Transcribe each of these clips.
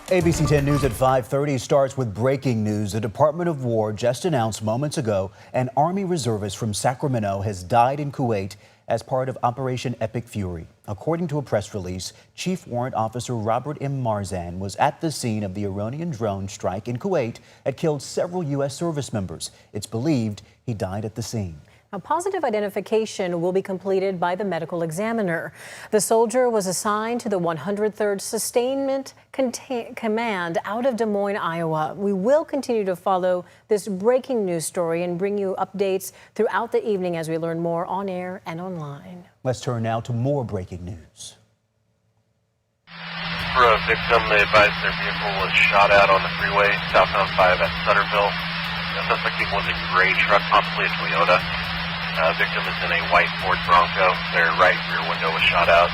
ABC 10 News at 5:30 starts with breaking news. The Department of War just announced moments ago an Army reservist from Sacramento has died in Kuwait as part of Operation Epic Fury. According to a press release, Chief Warrant Officer Robert M. Marzan was at the scene of the Iranian drone strike in Kuwait that killed several U.S. service members. It's believed he died at the scene. Now, positive identification will be completed by the medical examiner. The soldier was assigned to the 103rd Sustainment Command out of Des Moines, Iowa. We will continue to follow this breaking news story and bring you updates throughout the evening as we learn more on air and online. Let's turn now to more breaking news. For a victim, they advised their vehicle was shot at on the freeway southbound 5 at Sutterville. The suspect was a gray truck, possibly a Toyota. Victim is in a white Ford Bronco. Their right rear window was shot out.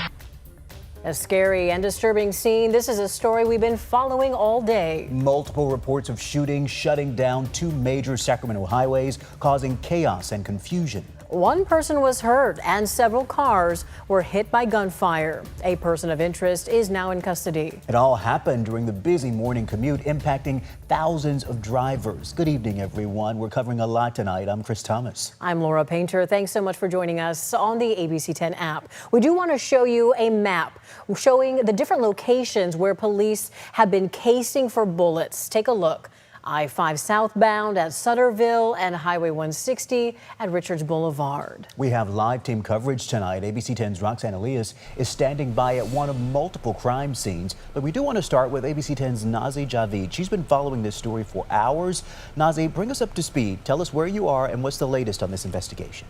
A scary and disturbing scene. This is a story we've been following all day. Multiple reports of shootings shutting down two major Sacramento highways, causing chaos and confusion. One person was hurt and several cars were hit by gunfire. A person of interest is now in custody. It all happened during the busy morning commute, impacting thousands of drivers. Good evening, everyone. We're covering a lot tonight. I'm Chris Thomas. I'm Laura Painter. Thanks so much for joining us on the ABC 10 app. We do want to show you a map showing the different locations where police have been casing for bullets. Take a look. I-5 southbound at Sutterville and Highway 160 at Richards Boulevard. We have live team coverage tonight. ABC 10's Roxanne Elias is standing by at one of multiple crime scenes. But we do want to start with ABC 10's Nazi Javid. She's been following this story for hours. Nazi, bring us up to speed. Tell us where you are and what's the latest on this investigation.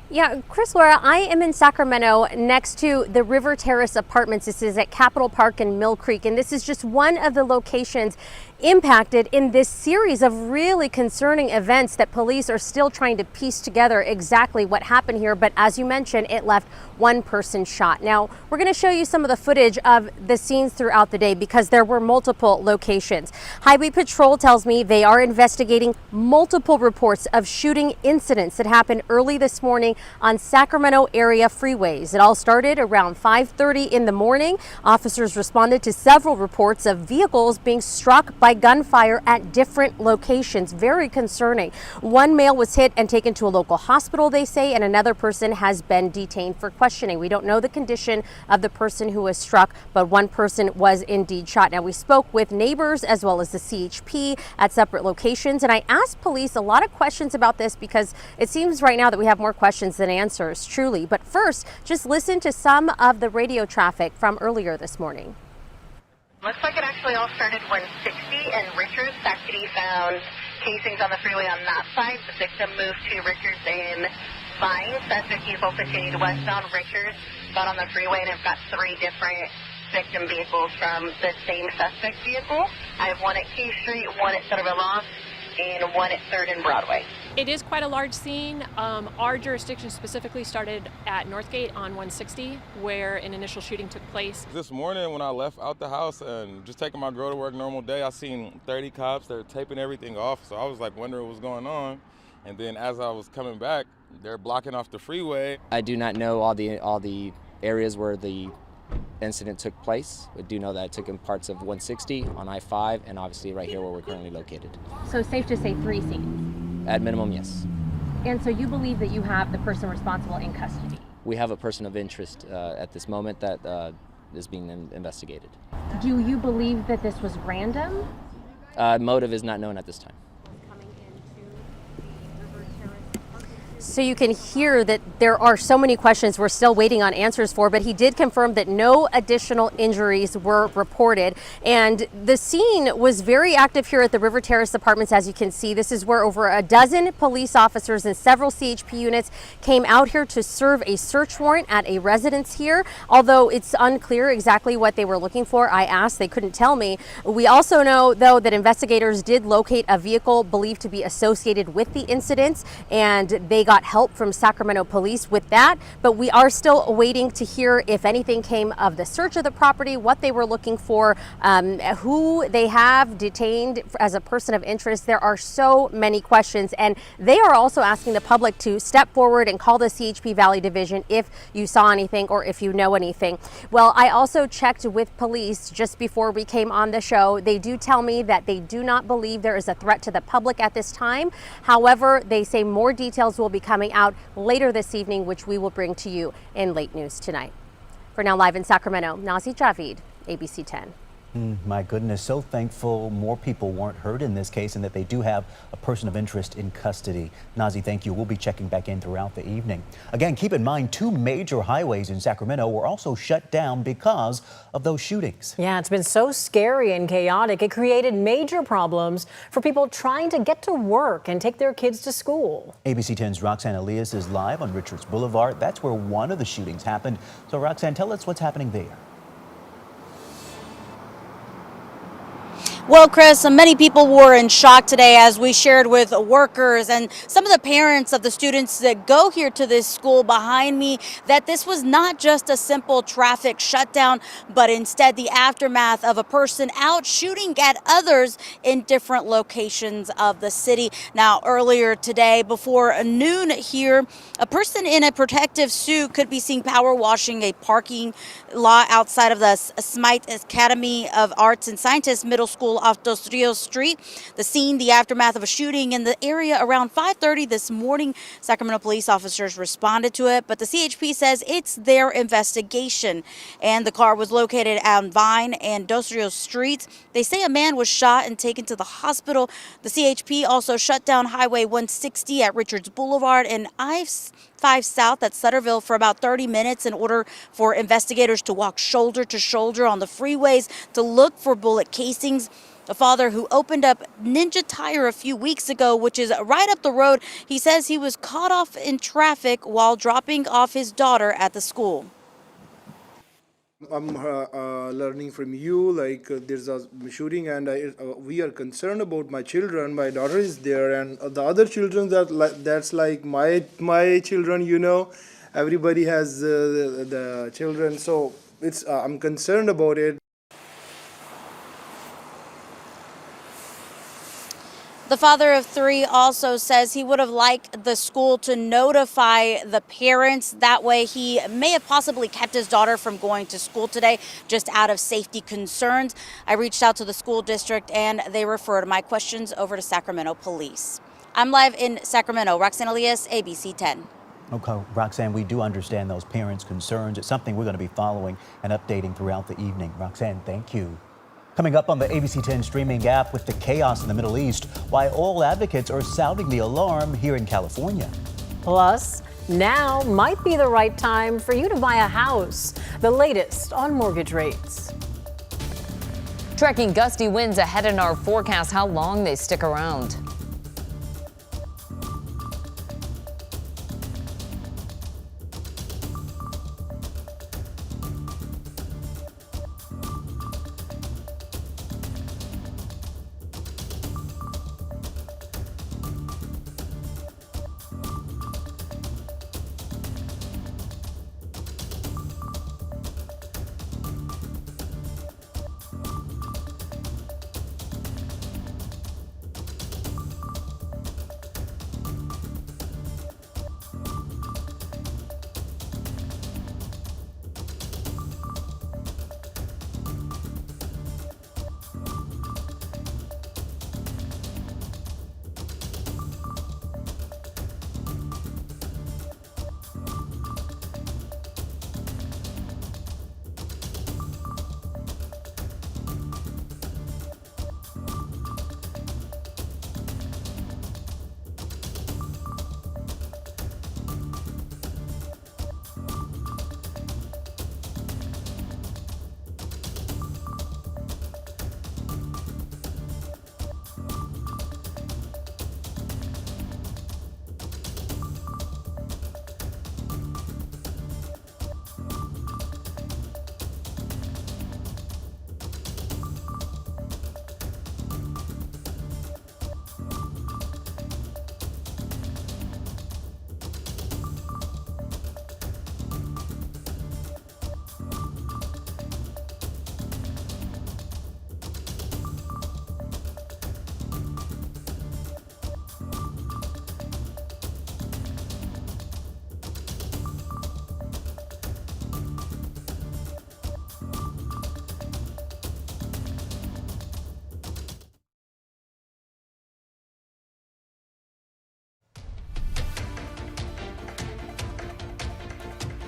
Yeah, Chris, Laura, I am in Sacramento next to the River Terrace Apartments. This is at Capitol Park and Mill Creek, and this is just one of the locations impacted in this series of really concerning events that police are still trying to piece together exactly what happened here. But as you mentioned, it left one person shot. Now, we're going to show you some of the footage of the scenes throughout the day because there were multiple locations. Highway Patrol tells me they are investigating multiple reports of shooting incidents that happened early this morning on Sacramento area freeways. It all started around 5:30 in the morning. Officers responded to several reports of vehicles being struck by gunfire at different locations. Very concerning. One male was hit and taken to a local hospital, they say, and another person has been detained for questioning. We don't know the condition of the person who was struck, but one person was indeed shot. Now, we spoke with neighbors as well as the CHP at separate locations, and I asked police a lot of questions about this because it seems right now that we have more questions than answers, truly. But first, just listen to some of the radio traffic from earlier this morning. Looks like it actually all started 160 and Richards. Activity found casings on the freeway on that side. The victim moved to Richards and Vines. Suspect vehicle continued westbound. Richards got on the freeway and have got three different victim vehicles from the same suspect vehicle. I have one at K Street, one at Sutterville Loft, and one at 3rd and Broadway. It is quite a large scene. Our jurisdiction specifically started at Northgate on 160, where an initial shooting took place. This morning when I left out the house and just taking my girl to work normal day, I seen 30 cops. They're taping everything off, so I was like wondering what was going on. And then as I was coming back, they're blocking off the freeway. I do not know all the areas where the incident took place. We do know that it took in parts of 160 on I-5 and obviously right here where we're currently located. So safe to say 3 scenes? At minimum, yes. And so you believe that you have the person responsible in custody? We have a person of interest at this moment that is being investigated. Do you believe that this was random? Motive is not known at this time. So you can hear that there are so many questions we're still waiting on answers for, but he did confirm that no additional injuries were reported. And the scene was very active here at the River Terrace Apartments, as you can see. This is where over a dozen police officers and several CHP units came out here to serve a search warrant at a residence here. Although it's unclear exactly what they were looking for. I asked, they couldn't tell me. We also know, though, that investigators did locate a vehicle believed to be associated with the incidents, and they got got help from Sacramento police with that, but we are still waiting to hear if anything came of the search of the property, what they were looking for, who they have detained as a person of interest. There are so many questions, and they are also asking the public to step forward and call the CHP Valley Division if you saw anything or if you know anything. Well, I also checked with police just before we came on the show. They do tell me that they do not believe there is a threat to the public at this time. However, they say more details will be coming out later this evening, which we will bring to you in late news tonight. For now, live in Sacramento, Nazi Javid, ABC 10. My goodness, so thankful more people weren't hurt in this case and that they do have a person of interest in custody. Nazi, thank you. We'll be checking back in throughout the evening. Again, keep in mind, 2 major highways in Sacramento were also shut down because of those shootings. Yeah, it's been so scary and chaotic. It created major problems for people trying to get to work and take their kids to school. ABC 10's Roxanne Elias is live on Richards Boulevard. That's where one of the shootings happened. So Roxanne, tell us what's happening there. Well, Chris, many people were in shock today as we shared with workers and some of the parents of the students that go here to this school behind me that this was not just a simple traffic shutdown, but instead the aftermath of a person out shooting at others in different locations of the city. Now, earlier today, before noon here, a person in a protective suit could be seen power washing a parking lot outside of the Smythe Academy of Arts and Sciences Middle School off Dos Rios Street. The scene, the aftermath of a shooting in the area around 5:30 this morning. Sacramento police officers responded to it, but the CHP says it's their investigation. And the car was located on Vine and Dos Rios Streets. They say a man was shot and taken to the hospital. The CHP also shut down Highway 160 at Richards Boulevard and I-5 South at Sutterville for about 30 minutes in order for investigators to walk shoulder to shoulder on the freeways to look for bullet casings. A father who opened up Ninja Tire a few weeks ago, which is right up the road, he says he was caught off in traffic while dropping off his daughter at the school. I'm learning from you, like there's a shooting and we are concerned about my children. My daughter is there and the other children that's like my children, you know. Everybody has the children, so it's I'm concerned about it. The father of 3 also says he would have liked the school to notify the parents. That way he may have possibly kept his daughter from going to school today just out of safety concerns. I reached out to the school district and they referred my questions over to Sacramento police. I'm live in Sacramento. Roxanne Elias, ABC 10. Okay, Roxanne, we do understand those parents' concerns. It's something we're going to be following and updating throughout the evening. Roxanne, thank you. Coming up on the ABC 10 streaming app, with the chaos in the Middle East, why all advocates are sounding the alarm here in California. Plus, now might be the right time for you to buy a house. The latest on mortgage rates. Tracking gusty winds ahead in our forecast, how long they stick around.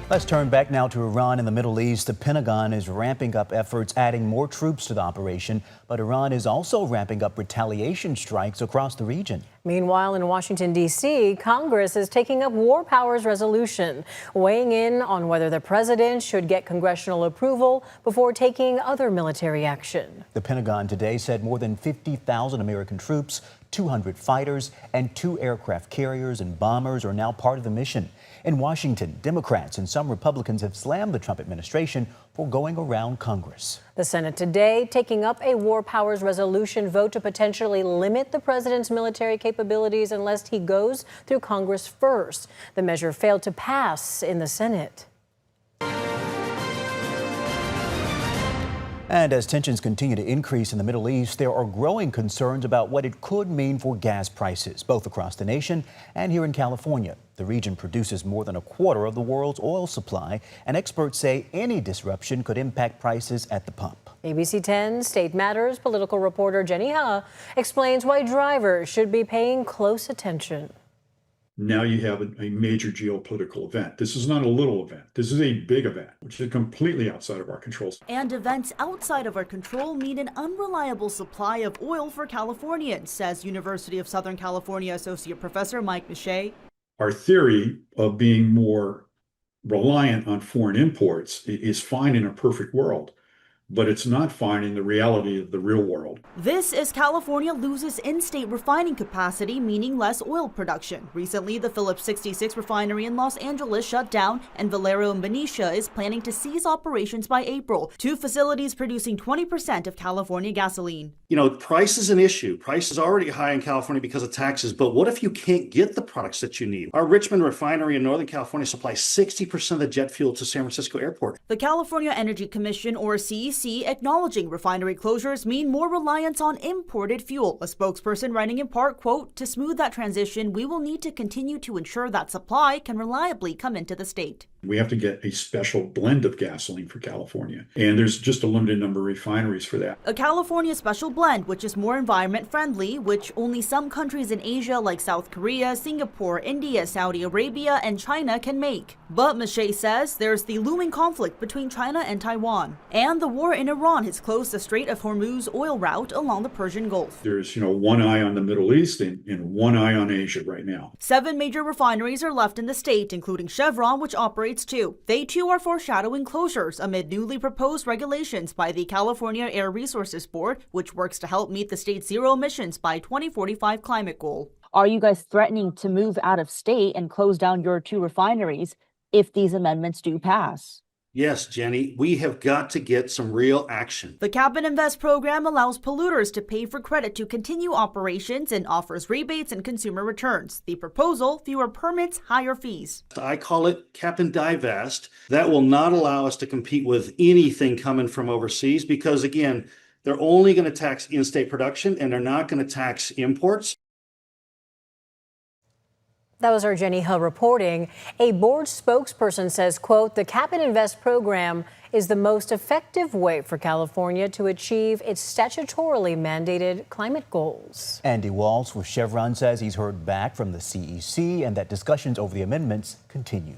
Let's turn back now to Iran in the Middle East. The Pentagon is ramping up efforts, adding more troops to the operation, but Iran is also ramping up retaliation strikes across the region. Meanwhile, in Washington, D.C., Congress is taking up war powers resolution, weighing in on whether the president should get congressional approval before taking other military action. The Pentagon today said more than 50,000 American troops, 200 fighters, and 2 aircraft carriers and bombers are now part of the mission. In Washington, Democrats and some Republicans have slammed the Trump administration for going around Congress. The Senate today taking up a war powers resolution vote to potentially limit the president's military capabilities unless he goes through Congress first. The measure failed to pass in the Senate. And as tensions continue to increase in the Middle East, there are growing concerns about what it could mean for gas prices, both across the nation and here in California. The region produces more than a quarter of the world's oil supply, and experts say any disruption could impact prices at the pump. ABC10 State Matters political reporter Jenny Ha explains why drivers should be paying close attention. Now you have a major geopolitical event. This is not a little event. This is a big event, which is completely outside of our control. And events outside of our control mean an unreliable supply of oil for Californians, says University of Southern California Associate Professor Mike Miche. Our theory of being more reliant on foreign imports is fine in a perfect world, but it's not fine in the reality of the real world. This as California loses in-state refining capacity, meaning less oil production. Recently, the Phillips 66 refinery in Los Angeles shut down, and Valero in Benicia is planning to cease operations by April. 2 facilities producing 20% of California gasoline. You know, price is an issue. Price is already high in California because of taxes, but what if you can't get the products that you need? Our Richmond refinery in Northern California supplies 60% of the jet fuel to San Francisco Airport. The California Energy Commission, or CEC, acknowledging refinery closures mean more reliance on imported fuel. A spokesperson writing in part, quote, "To smooth that transition, we will need to continue to ensure that supply can reliably come into the state." We have to get a special blend of gasoline for California, and there's just a limited number of refineries for that. A California special blend, which is more environment friendly, which only some countries in Asia like South Korea, Singapore, India, Saudi Arabia, and China can make. But Miche says there's the looming conflict between China and Taiwan, and the war in Iran has closed the Strait of Hormuz oil route along the Persian Gulf. There's, one eye on the Middle East and one eye on Asia right now. 7 major refineries are left in the state, including Chevron, which operates 2. They too are foreshadowing closures amid newly proposed regulations by the California Air Resources Board, which works to help meet the state's zero emissions by 2045 climate goal. Are you guys threatening to move out of state and close down your 2 refineries if these amendments do pass? Yes, Jenny, we have got to get some real action. The Cap and Invest program allows polluters to pay for credit to continue operations and offers rebates and consumer returns. The proposal, fewer permits, higher fees. I call it Cap and Divest. That will not allow us to compete with anything coming from overseas because, again, they're only going to tax in-state production and they're not going to tax imports. That was our Jenny Ha reporting. A board spokesperson says, quote, "The Cap and Invest program is the most effective way for California to achieve its statutorily mandated climate goals." Andy Walsh with Chevron says he's heard back from the CEC and that discussions over the amendments continue.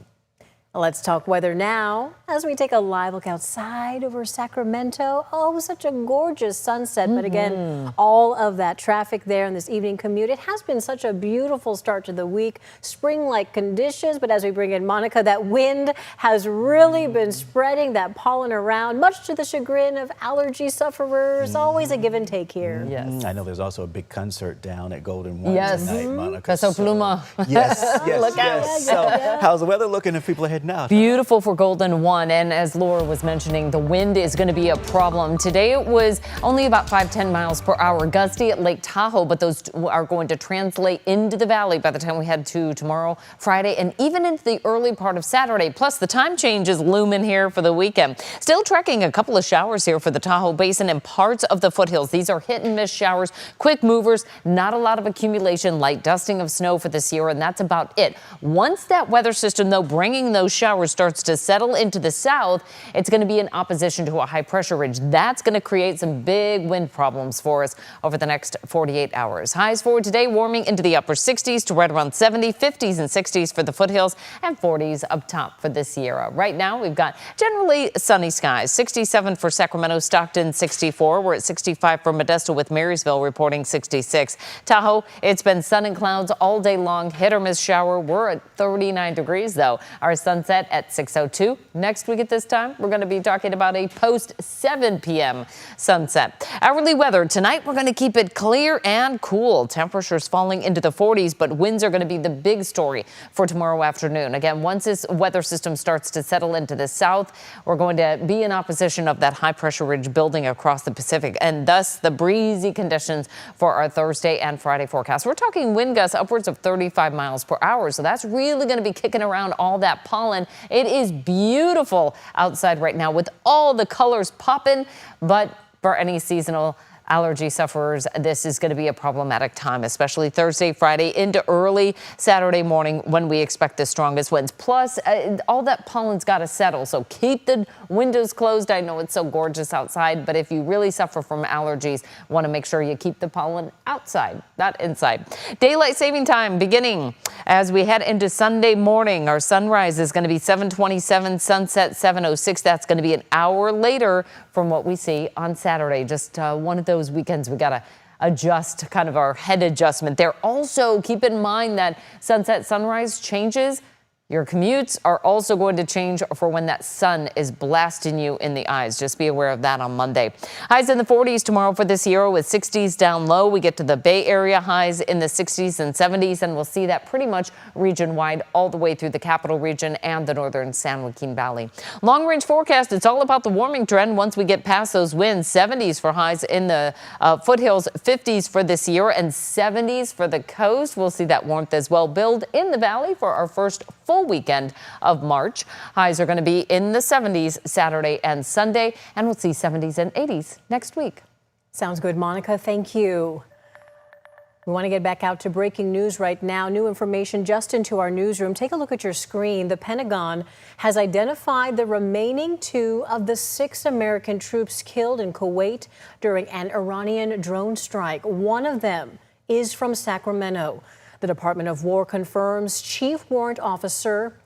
Let's talk weather now as we take a live look outside over Sacramento. Oh, such a gorgeous sunset. But again, all of that traffic there in this evening commute. It has been such a beautiful start to the week. Spring-like conditions. But as we bring in Monica, that wind has really been spreading that pollen around, much to the chagrin of allergy sufferers. Always a give and take here. Yes. I know there's also a big concert down at Golden One Yes. tonight, Monica. Peso Pluma. Yes, yes, Look out. yes. So how's the weather looking if people are heading out? Beautiful for Golden One, and as Laura was mentioning, the wind is going to be a problem. Today it was only about 5-10 miles per hour, gusty at Lake Tahoe, but those are going to translate into the valley by the time we head to tomorrow, Friday, and even into the early part of Saturday. Plus, the time change is looming here for the weekend. Still tracking a couple of showers here for the Tahoe Basin and parts of the foothills. These are hit and miss showers, quick movers, not a lot of accumulation, light dusting of snow for the Sierra, and that's about it. Once that weather system, though, bringing those shower starts to settle into the south, it's going to be in opposition to a high pressure ridge. That's going to create some big wind problems for us over the next 48 hours. Highs for today warming into the upper 60s to right around 70, 50s and 60s for the foothills and 40s up top for the Sierra. Right now, we've got generally sunny skies. 67 for Sacramento, Stockton 64. We're at 65 for Modesto with Marysville reporting 66. Tahoe, it's been sun and clouds all day long. Hit or miss shower. We're at 39 degrees, though. Our sunset at 6:02. Next week at this time, we're going to be talking about a post 7 p.m. sunset. Hourly weather tonight, we're going to keep it clear and cool. Temperatures falling into the 40s, but winds are going to be the big story for tomorrow afternoon. Again, once this weather system starts to settle into the south, we're going to be in opposition of that high pressure ridge building across the Pacific, and thus the breezy conditions for our Thursday and Friday forecast. We're talking wind gusts upwards of 35 miles per hour, so that's really going to be kicking around all that pollen. It is beautiful outside right now with all the colors popping, but for any seasonal allergy sufferers, this is going to be a problematic time, especially Thursday, Friday into early Saturday morning when we expect the strongest winds. Plus, all that pollen's got to settle, so keep the windows closed. I know it's so gorgeous outside, but if you really suffer from allergies, want to make sure you keep the pollen outside, not inside. Daylight saving time beginning as we head into Sunday morning. Our sunrise is going to be 7:27, sunset 7:06. That's going to be an hour later from what we see on Saturday. Just one of those weekends we got to adjust kind of our head adjustment there. Also, keep in mind that sunset sunrise changes. Your commutes are also going to change for when that sun is blasting you in the eyes. Just be aware of that on Monday. Highs in the 40s tomorrow for the Sierra with 60s down low. We get to the Bay Area, highs in the 60s and 70s, and we'll see that pretty much region-wide all the way through the capital region and the northern San Joaquin Valley. Long-range forecast, it's all about the warming trend once we get past those winds. 70s for highs in the foothills, 50s for the Sierra, and 70s for the coast. We'll see that warmth as well build in the valley for our first full weekend of March. Highs are going to be in the 70s Saturday and Sunday, and we'll see 70s and 80s next week. Sounds good, Monica. Thank you. We want to get back out to breaking news right now. New information just into our newsroom. Take a look at your screen. The Pentagon has identified the remaining 2 of the 6 American troops killed in Kuwait during an Iranian drone strike. One of them is from Sacramento. The Department of War confirms Chief Warrant Officer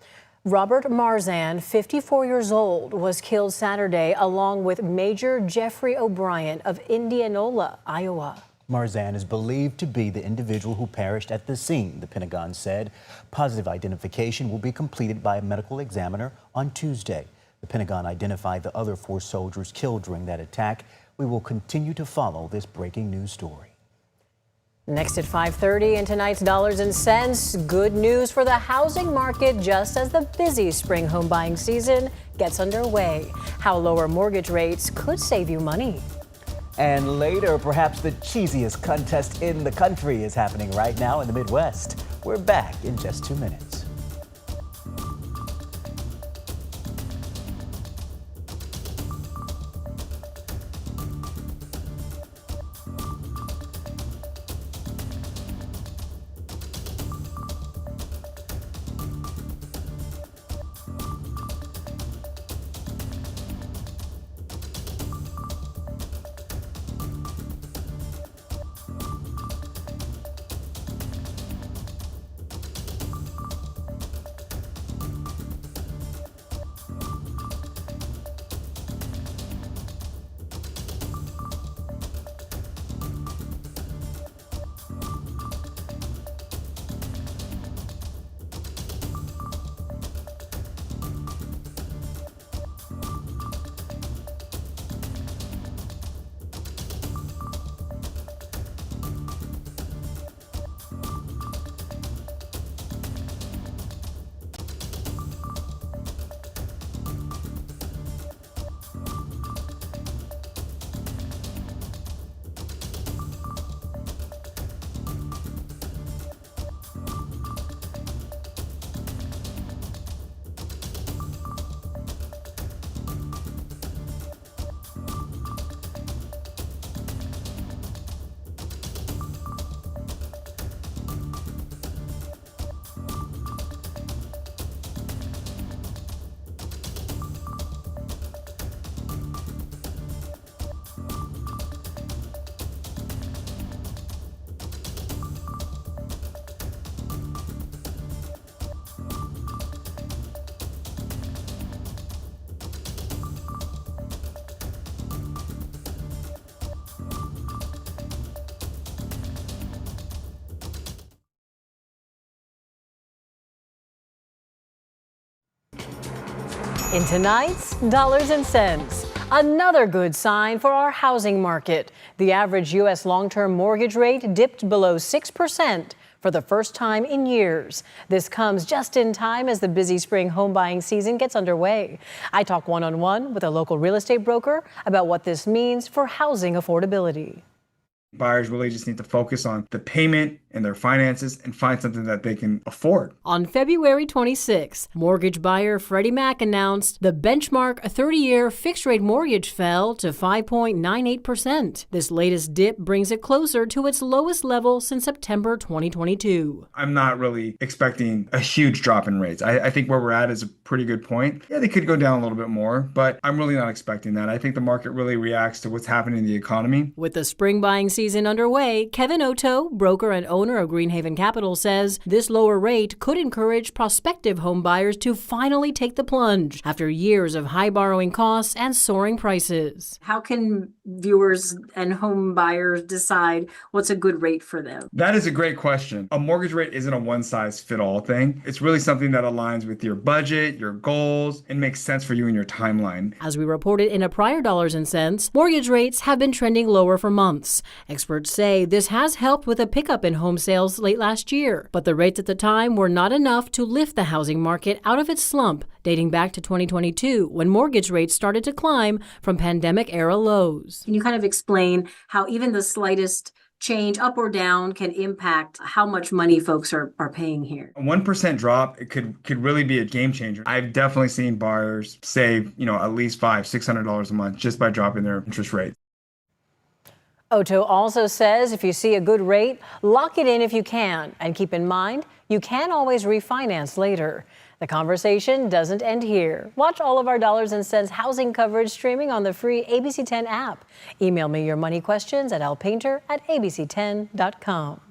Robert Marzan, 54 years old, was killed Saturday along with Major Jeffrey O'Brien of Indianola, Iowa. Marzan is believed to be the individual who perished at the scene, the Pentagon said. Positive identification will be completed by a medical examiner on Tuesday. The Pentagon identified the other 4 soldiers killed during that attack. We will continue to follow this breaking news story. Next at 5:30 in tonight's Dollars and Cents, good news for the housing market just as the busy spring home buying season gets underway. How lower mortgage rates could save you money. And later, perhaps the cheesiest contest in the country is happening right now in the Midwest. We're back in just 2 minutes. In tonight's Dollars and Cents, another good sign for our housing market. The average U.S. long-term mortgage rate dipped below 6% for the first time in years. This comes just in time as the busy spring home buying season gets underway. I talk one-on-one with a local real estate broker about what this means for housing affordability. Buyers really just need to focus on the payment and their finances and find something that they can afford. On February 26th, mortgage buyer Freddie Mac announced the benchmark 30-year fixed-rate mortgage fell to 5.98%. This latest dip brings it closer to its lowest level since September 2022. I'm not really expecting a huge drop in rates. I think where we're at is a pretty good point. Yeah, they could go down a little bit more, but I'm really not expecting that. I think the market really reacts to what's happening in the economy. With the spring buying season underway, Kevin Otto, broker and owner of Greenhaven Capital, says this lower rate could encourage prospective home buyers to finally take the plunge after years of high borrowing costs and soaring prices. How can viewers and home buyers decide what's a good rate for them? That is a great question. A mortgage rate isn't a one-size-fits-all thing. It's really something that aligns with your budget, your goals, and makes sense for you and your timeline. As we reported in a prior Dollars and Cents, mortgage rates have been trending lower for months. Experts say this has helped with a pickup in home sales late last year, but the rates at the time were not enough to lift the housing market out of its slump, dating back to 2022, when mortgage rates started to climb from pandemic-era lows. Can you kind of explain how even the slightest change up or down can impact how much money folks are paying here? A 1% drop, it could really be a game changer. I've definitely seen buyers save, at least $500-600 a month just by dropping their interest rate. Otto also says if you see a good rate, lock it in if you can. And keep in mind, you can always refinance later. The conversation doesn't end here. Watch all of our Dollars and Cents housing coverage streaming on the free ABC10 app. Email me your money questions at lpainter@abc10.com.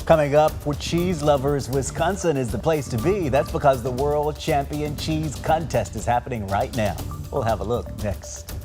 Coming up, for cheese lovers, Wisconsin is the place to be. That's because the World Champion Cheese Contest is happening right now. We'll have a look next.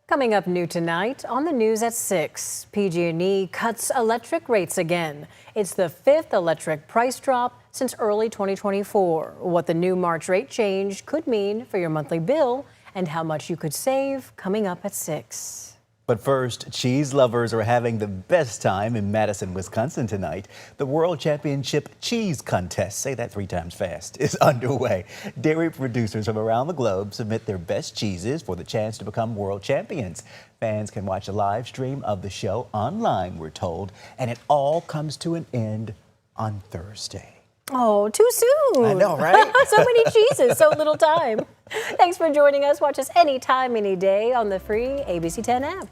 Coming up new tonight on the news at 6, PG&E cuts electric rates again. It's the 5th electric price drop since early 2024. What the new March rate change could mean for your monthly bill and how much you could save coming up at 6. But first, cheese lovers are having the best time in Madison, Wisconsin tonight. The World Championship Cheese Contest, say that 3 times fast, is underway. Dairy producers from around the globe submit their best cheeses for the chance to become world champions. Fans can watch a live stream of the show online, we're told, and it all comes to an end on Thursday. Oh, too soon. I know, right? So many cheeses, so little time. Thanks for joining us. Watch us anytime, any day on the free ABC10 app.